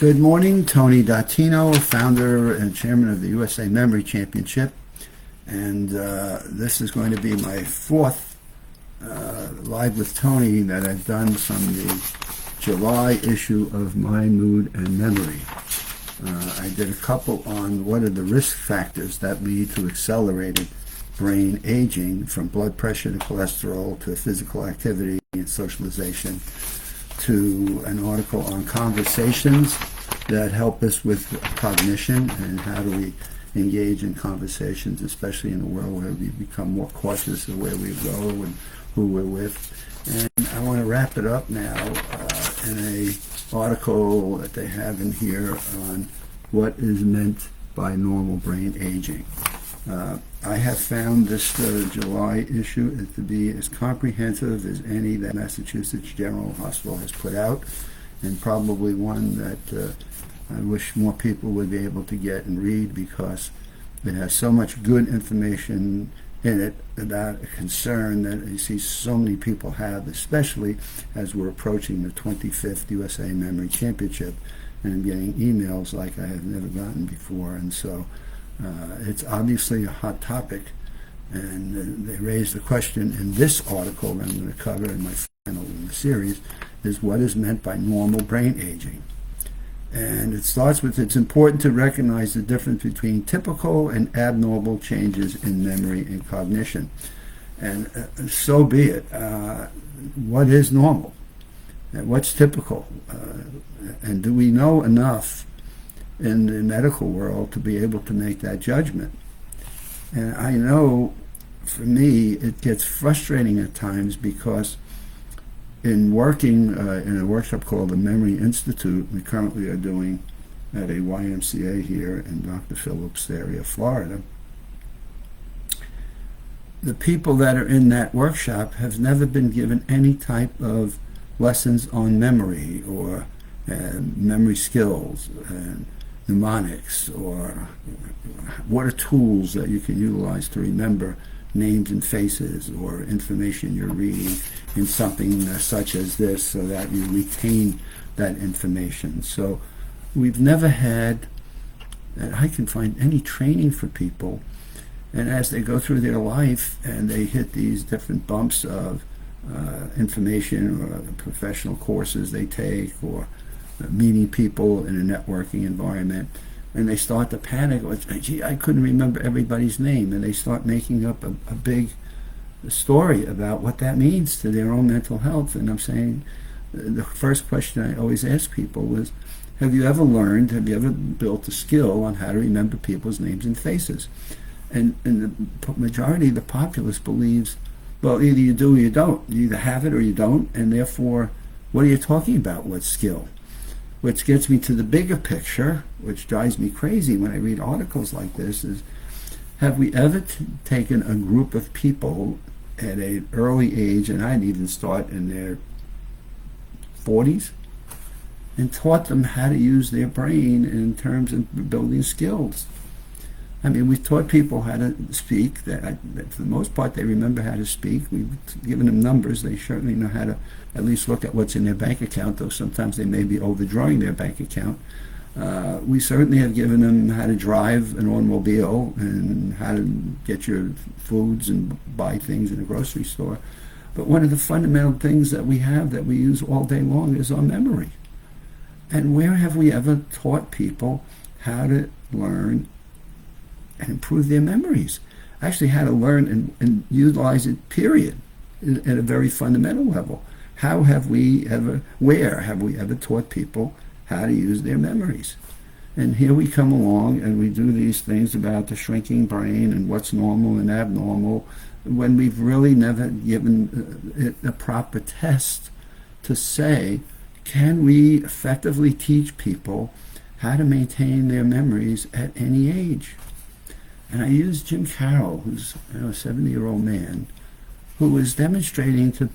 Good morning, Tony Dattino, founder and chairman of the USA Memory Championship. And this is going to be my fourth Live with Tony that I've done from the July issue of My Mood and Memory. I did a couple on what are the risk factors that lead to accelerated brain aging, from blood pressure to cholesterol to physical activity and socialization, to an article on conversations that help us with cognition and how do we engage in conversations, especially in a world where we become more cautious of where we go and who we're with. And I want to wrap it up now in a article that they have in here on what is meant by normal brain aging. I have found this July issue to be as comprehensive as any that Massachusetts General Hospital has put out, and probably one that I wish more people would be able to get and read, because it has so much good information in it about a concern that you see so many people have, especially as we're approaching the 25th USA Memory Championship, and I'm getting emails like I have never gotten before. And so it's obviously a hot topic, and they raised the question in this article that I'm going to cover in my final in the series, is what is meant by normal brain aging. And it starts with, it's important to recognize the difference between typical and abnormal changes in memory and cognition. And so be it. What is normal? And what's typical? And do we know enough in the medical world to be able to make that judgment? And I know, for me, it gets frustrating at times, because in working in a workshop called the Memory Institute, we currently are doing at a YMCA here in Dr. Phillips area, Florida, the people that are in that workshop have never been given any type of lessons on memory or memory skills and mnemonics, or what are tools that you can utilize to remember names and faces or information you're reading in something such as this, so that you retain that information. So we've never had, that I can find, any training for people. And as they go through their life and they hit these different bumps of information or professional courses they take, or meeting people in a networking environment, and they start to panic, or, gee, I couldn't remember everybody's name, and they start making up a big story about what that means to their own mental health. And I'm saying, the first question I always ask people was, have you ever built a skill on how to remember people's names and faces? And the majority of the populace believes, well, either you do or you don't. You either have it or you don't, and therefore, what are you talking about? What skill? Which gets me to the bigger picture, which drives me crazy when I read articles like this, is, have we ever taken a group of people at an early age, and I'd even start in their 40s, and taught them how to use their brain in terms of building skills? I mean, we've taught people how to speak. That for the most part, they remember how to speak. We've given them numbers. They certainly know how to at least look at what's in their bank account, though sometimes they may be overdrawing their bank account. We certainly have given them how to drive an automobile and how to get your foods and buy things in a grocery store. But one of the fundamental things that we have that we use all day long is our memory. And where have we ever taught people how to learn and improve their memories? Actually, how to learn and utilize it, period, at a very fundamental level. Where have we ever taught people how to use their memories? And here we come along and we do these things about the shrinking brain and what's normal and abnormal, when we've really never given it a proper test to say, can we effectively teach people how to maintain their memories at any age? And I used Jim Carroll, who's a 70-year-old man, who was demonstrating to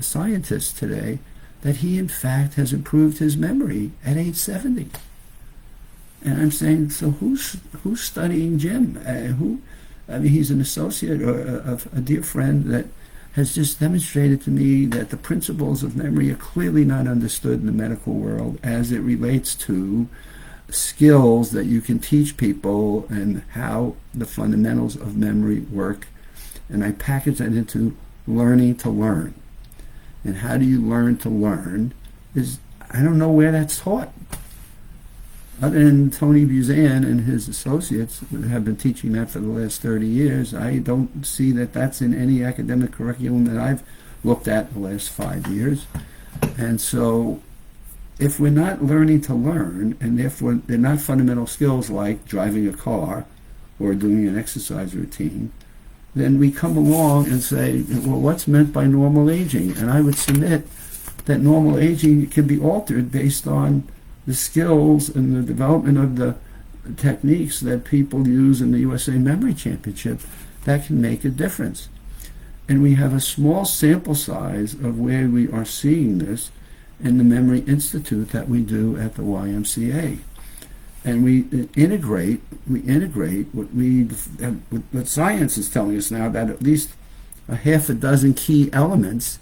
scientists today that he, in fact, has improved his memory at age 70. And I'm saying, so who's studying Jim? I mean, he's an associate or a dear friend that has just demonstrated to me that the principles of memory are clearly not understood in the medical world as it relates to skills that you can teach people and how the fundamentals of memory work. And I package that into learning to learn. And how do you learn to learn is, I don't know where that's taught. Other than Tony Buzan and his associates have been teaching that for the last 30 years, I don't see that that's in any academic curriculum that I've looked at the last 5 years. And so if we're not learning to learn, and therefore they're not fundamental skills like driving a car or doing an exercise routine, then we come along and say, well, what's meant by normal aging? And I would submit that normal aging can be altered based on the skills and the development of the techniques that people use in the USA Memory Championship that can make a difference. And we have a small sample size of where we are seeing this in the Memory Institute that we do at the YMCA. And we integrate what science is telling us now, about at least a half a dozen key elements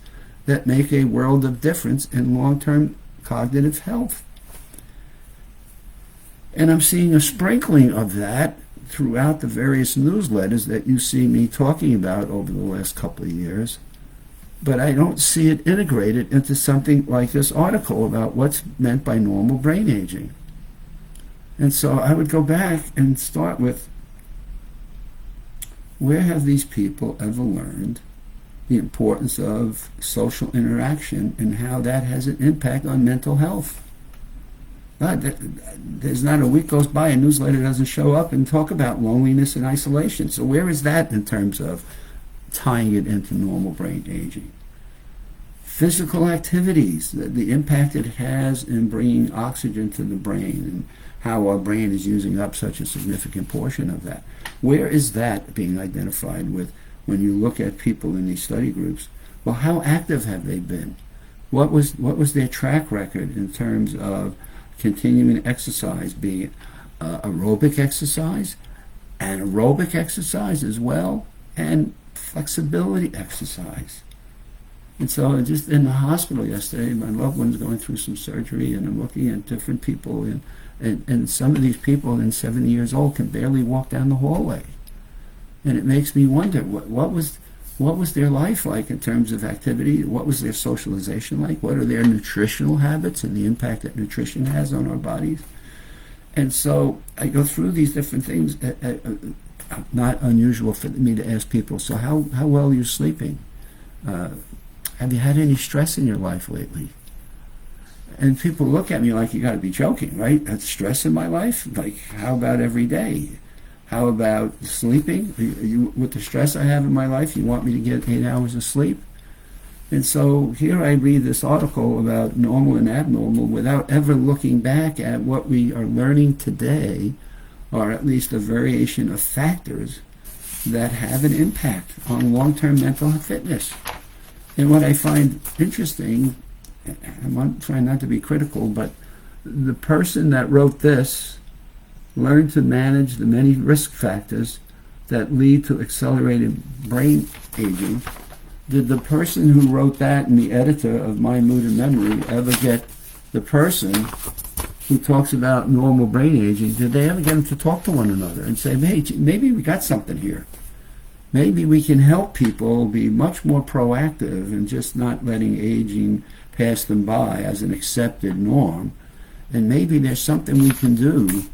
that make a world of difference in long-term cognitive health. And I'm seeing a sprinkling of that throughout the various newsletters that you see me talking about over the last couple of years. But I don't see it integrated into something like this article about what's meant by normal brain aging. And so I would go back and start with, where have these people ever learned the importance of social interaction and how that has an impact on mental health? There's not a week goes by a newsletter doesn't show up and talk about loneliness and isolation. So where is that in terms of tying it into normal brain aging? Physical activities, the impact it has in bringing oxygen to the brain and how our brain is using up such a significant portion of that. Where is that being identified with when you look at people in these study groups? Well, how active have they been? What was their track record in terms of continuing exercise, be it aerobic exercise, anaerobic exercise as well, and flexibility exercise? And so just in the hospital yesterday, my loved one's going through some surgery, and I'm looking at different people, and some of these people in 70 years old can barely walk down the hallway. And it makes me wonder, what was their life like in terms of activity? What was their socialization like? What are their nutritional habits and the impact that nutrition has on our bodies? And so I go through these different things. Not unusual for me to ask people, so how well are you sleeping? Have you had any stress in your life lately? And people look at me like, you got to be joking, right? That's stress in my life? Like, how about every day? How about sleeping? With the stress I have in my life, you want me to get 8 hours of sleep? And so here I read this article about normal and abnormal without ever looking back at what we are learning today, or at least a variation of factors that have an impact on long-term mental fitness. And what I find interesting, I'm trying not to be critical, but the person that wrote this learned to manage the many risk factors that lead to accelerated brain aging. Did the person who wrote that and the editor of Mind, Mood, and Memory ever get the person who talks about normal brain aging, did they ever get them to talk to one another and say, hey, maybe we got something here? Maybe we can help people be much more proactive and just not letting aging pass them by as an accepted norm. And maybe there's something we can do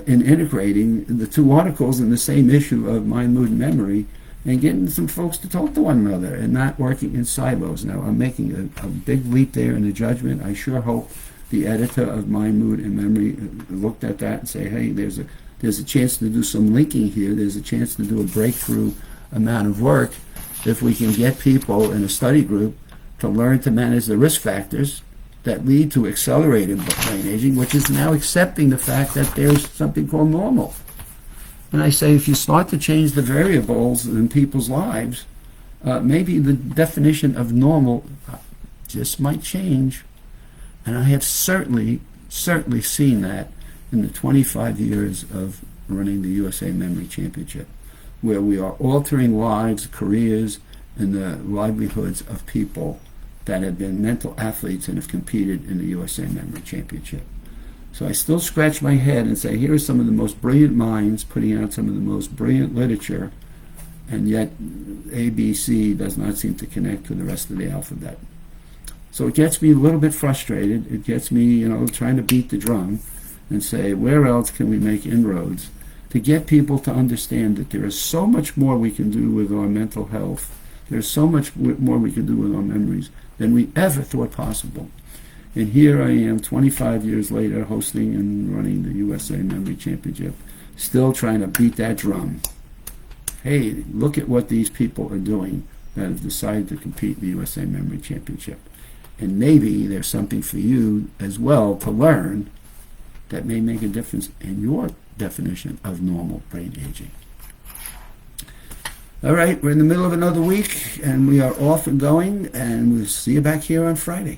in integrating the two articles in the same issue of Mind, Mood, and Memory, and getting some folks to talk to one another and not working in silos. Now, I'm making a big leap there in the judgment. I sure hope the editor of Mind, Mood, and Memory looked at that and say, hey, there's a chance to do some linking here. There's a chance to do a breakthrough amount of work if we can get people in a study group to learn to manage the risk factors that lead to accelerated brain aging, which is now accepting the fact that there's something called normal. And I say, if you start to change the variables in people's lives, maybe the definition of normal just might change. And I have certainly seen that in the 25 years of running the USA Memory Championship, where we are altering lives, careers, in the livelihoods of people that have been mental athletes and have competed in the USA Memory Championship. So I still scratch my head and say, here are some of the most brilliant minds putting out some of the most brilliant literature, and yet ABC does not seem to connect to the rest of the alphabet. So it gets me a little bit frustrated. It gets me, trying to beat the drum and say, where else can we make inroads to get people to understand that there is so much more we can do with our mental health. There's so much more we can do with our memories than we ever thought possible. And here I am, 25 years later, hosting and running the USA Memory Championship, still trying to beat that drum. Hey, look at what these people are doing that have decided to compete in the USA Memory Championship. And maybe there's something for you as well to learn that may make a difference in your definition of normal brain aging. All right, we're in the middle of another week, and we are off and going, and we'll see you back here on Friday.